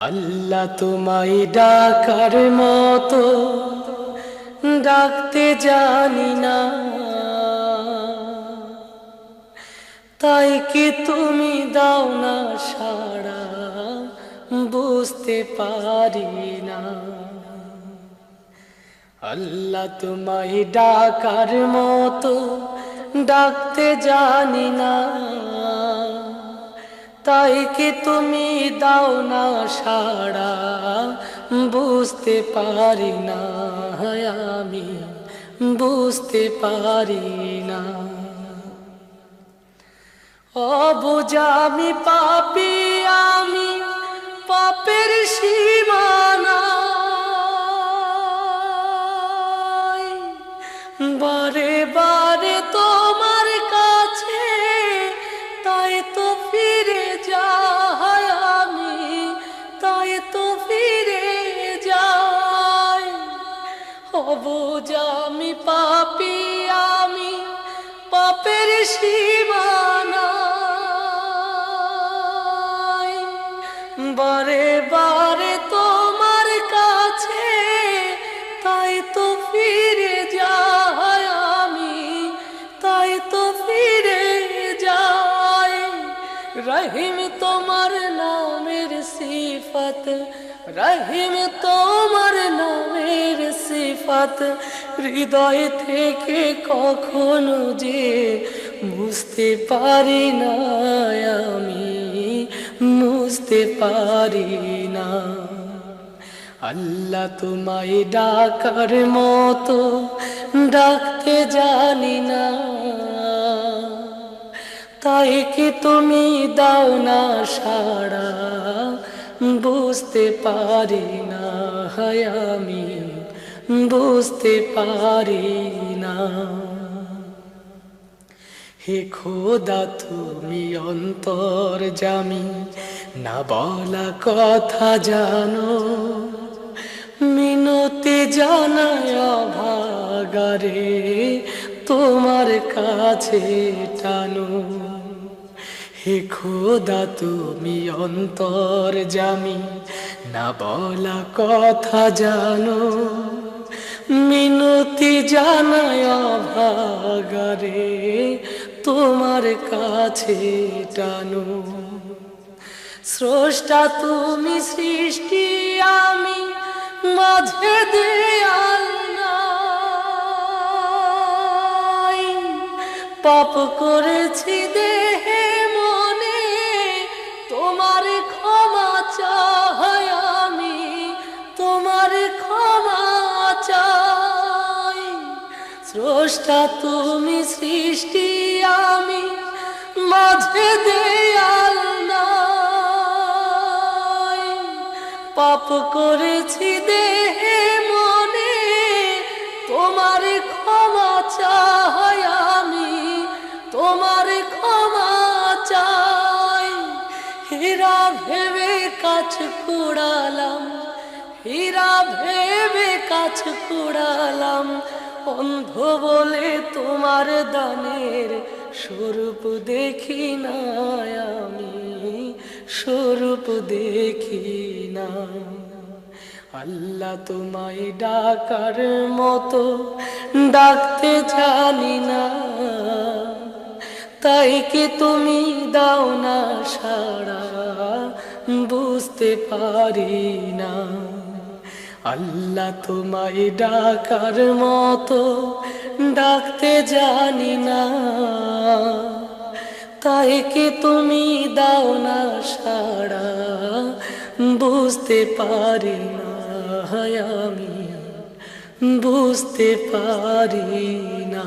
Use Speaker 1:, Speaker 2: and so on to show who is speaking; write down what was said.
Speaker 1: আল্লাহ তোমায় ডাকার মতো ডাকতে জানি না, তাই কি তুমি দাও না সাড়া, বুঝতে পারি না। আল্লাহ তোমায় ডাকার মতো ডাকতে জানি না, তাই কি তুমি দাও না সাড়া, বুঝতে পারি না। আমি বুঝতে পারি না। অবুঝা আমি পাপী, আমি পাপের সীমানা, বারে বারে তোমার কাছে তাই তো ফিরে যাই আমি, তাই তো ফিরে যাই। অবুঝা আমি পাপী, আমি পাপের সীমানা, বারে বারে তোমার কাছে তাই তো ফিরে যাই আমি, তাই তো ফিরে যাই। রহিম তোমার নামের সিফত, রহিম তোমার নামের সিফত হৃদয় থেকে কখনো যে বুঝতে পারি না, আমি বুঝতে পারি না। আল্লাহ তোমায় ডাকার মতো ডাকতে জানি না, তাই কি তুমি দাও না সাড়া, বুঝতে পারি না। আমি বুঝতে পারি না। হে খোদা তুমি অন্তর্যামী, না বলা কথা জানো, মিনতি জানায় অভাগারে তোমার কাছে টানো। হে খোদা তুমি অন্তর্যামী, না বলা কথা জানো, মিনতি জানায় অভাগারে তোমার কাছে টানো। স্রষ্টা তুমি সৃষ্টি, আমি মাঝে দেয়াল নাই, পাপ করেছি দেহে মনে তোমার ক্ষমা চাই, আমি তোমার ক্ষমা চাই। স্রষ্টা তুমি সৃষ্টি, আমি মাঝে দেয়াল নাই, পাপ করেছি দেহে মনে তোমার ক্ষমা চাই, আমি তোমার ক্ষমা চাই। হীরা ভেবে কাছ কুড়ালাম, হীরা ভেবে কাছ কুড়ালাম, অন্ধ বলে তোমার দানের স্বরূপ দেখি না, আমি স্বরূপ দেখি না। আল্লাহ তোমায় ডাকার মতো ডাকতে জানি না, তাই কি তুমি দাও না সাড়া, বুঝতে পারি না। আল্লাহ তোমায় ডাকার মতো ডাকতে জানি না, তাই কি তুমি দাও না সাড়া, বুঝতে পারি না। আমি বুঝতে পারি না।